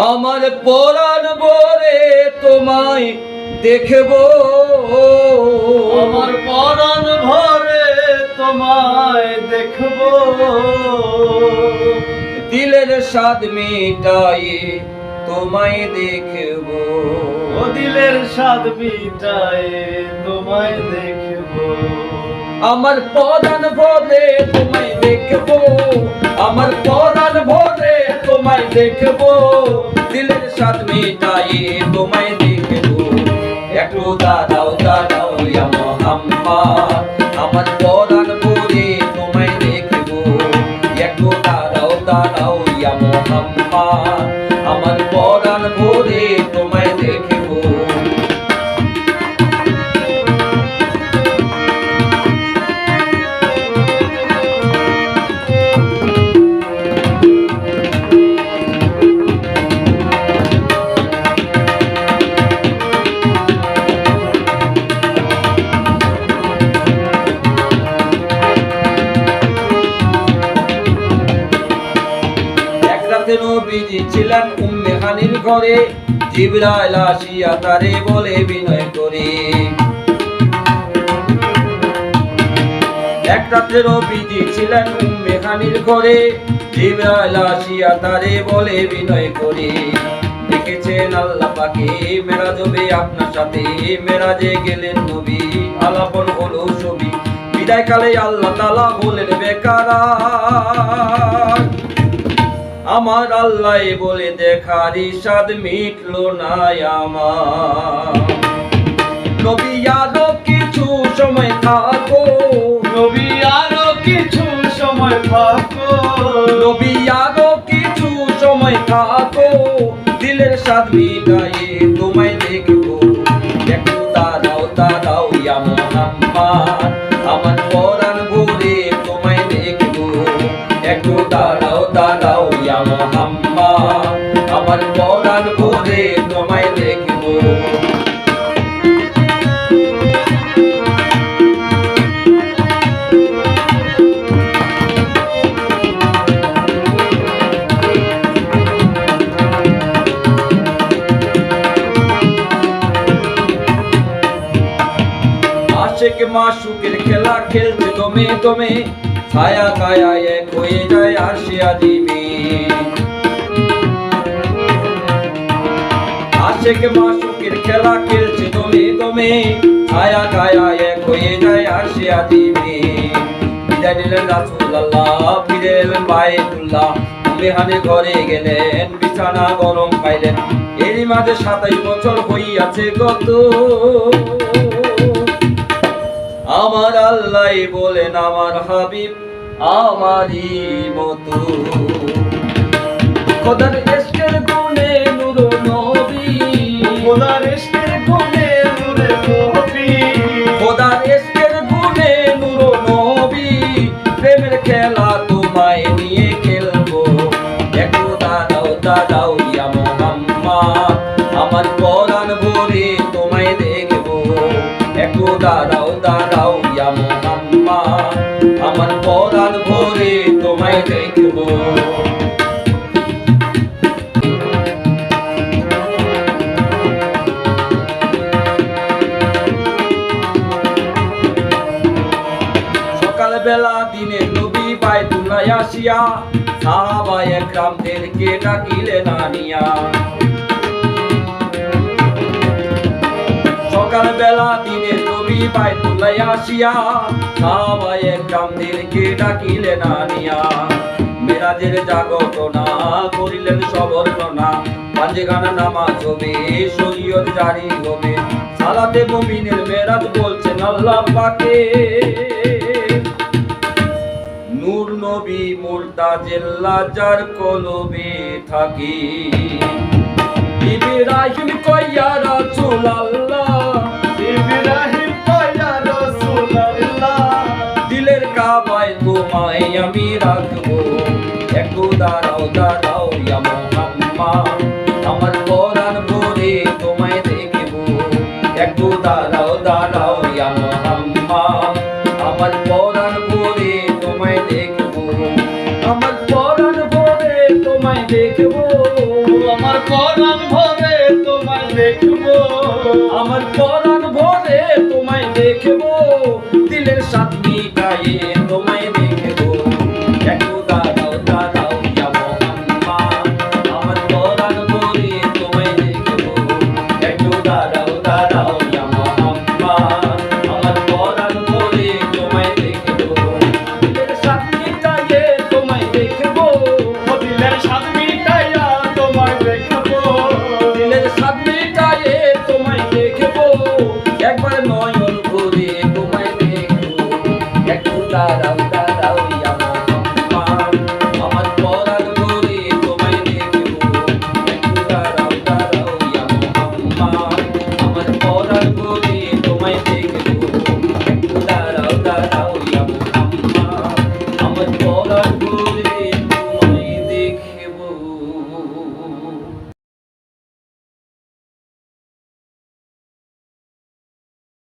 আমার পরাণ ভরে তোমায় দেখব, আমার পরাণ ভরে তোমায় দেখব, দিলের স্বাদ মিটায়ে তোমায় দেখব, ও দিলের স্বাদ মিটায়ে তোমায় দেখব। আমার পরাণ ভরে তোমায় দেখব, আমার পরাণ ভরে তোমায় দেখব, দিলের স্বাদ মিটায়ে তোমায় দেখব। একটু দাঁড়াও দাঁড়াও ইয়া মুহাম্মদ, আমার পরাণ ভরে তোমায় দেখব। একটু দাঁড়াও দাঁড়াও ইয়া মুহাম্মদ, আমার পরাণ ভরে তোমায় দেখব। নবীজি ছিলেন উম্মে হানির ঘরে, জিবরাইল আসিয়া তারে বলে বিনয় করে। এক রাতে নবীজি ছিলেন উম্মে হানির ঘরে, জিবরাইল আসিয়া তারে বলে বিনয় করে। দেখেছেন আল্লাহ পাকে মেরাজ হবে আপনার সাথে, মেরাজে গেলেন নবী আলাপন হলো ছবি। বিদায় কালে আল্লাহ তাআলা বলেন বেকারা, আমার আল্লাহ বলে দেখার স্বাদ মিটলো না আমার। নবী আরো কিছু সময় থাকো, নবী আরো কিছু সময় থাকো, নবী আরো কিছু সময় থাকো, দিলের স্বাদ মিটায়ে তোমায় দেখবো। একটু দাঁড়াও দাঁড়াও ইয়া মুহাম্মদ, আমার পরাণ ভরে তোমায় দেখবো। একটু দাঁড়াও দাঁড়াও ইয়া মুহাম্মদ, আমার পরাণ ভরে তোমায় দেখবো। আশেক মাশুকের খেলা খেলছে দমে দমে, ছায়া কায়া এক হয়ে যায় আসিয়া দিবি। আশেক মাশুকের খেলা খেলছে দমে দমে, ছায়া কায়া এক হয়ে যায় আসিয়া দিবি। বিদায় নিলেন রাসূলুল্লাহ, ফিরে এলেন বাইতুল্লাহ, উম্মে হানির ঘরে গেলেন, বিছানা গরম পাইলেন। এরই মাঝে 27 বছর হইয়াছে গত, আমার আল্লাহ বলেন আমার হাবিব আমারই মতো। খোদার ইশকের গুণে নূর নবী, খোদার ইশকের গুণে নূরে নবী, খোদার ইশকের গুণে নূর নবী, প্রেমের খেলা তোমায় নিয়ে খেলবো। একটু দাঁড়াও দাঁড়াও ইয়া মুহাম্মদ, আমার পরাণ ভরে তোমায় দেখবো। একটু দাঁড়াও দাঁড়াও ইয়া মুহাম্মদ, আমার পরাণ ভরে তোমায় দেখবো। সকালবেলা দিনে নবী বাইতুল্লাহ আসিয়া, সাহাবায়ে একরামদেরকে ডাকিলেন আনিয়া। সকালবেলা দিনে নবী বাইতুল্লাহ আসিয়া, সাহাবায়ে একরামদেরকে ডাকিলেন আনিয়া। মেরাজের জাগরণা করিলেন সবর্ণনা, পাঁচগানা নামাজ হবে, শরীয়ত জারি হবে। সালাতে মুমিনের মেরাজ বলছেন আল্লাহ পাকে, নূর নবী মুরতাজিল্লাহ যার কলবে থাকি। ইব্রাহিম কইয়া রাসূলুল্লাহ, ইব্রাহিম কইয়া রাসূলুল্লাহ, দিলের কাবায় তোমায় আমি রাখবো। একটু দাঁড়াও দাঁড়াও ইয়া মুহাম্মদ, আমার পরাণ ভরে তোমায় দেখবো। একটু দাঁড়াও দাঁড়াও ইয়া মুহাম্মদ, আমার পরাণ ভরে তোমায় দেখবো। আমার পরাণ ভরে তোমায় দেখবো। আমার দেখবো, আমার পরাণ ভরে তোমায় দেখবো, দিলের স্বাদ মিটায়ে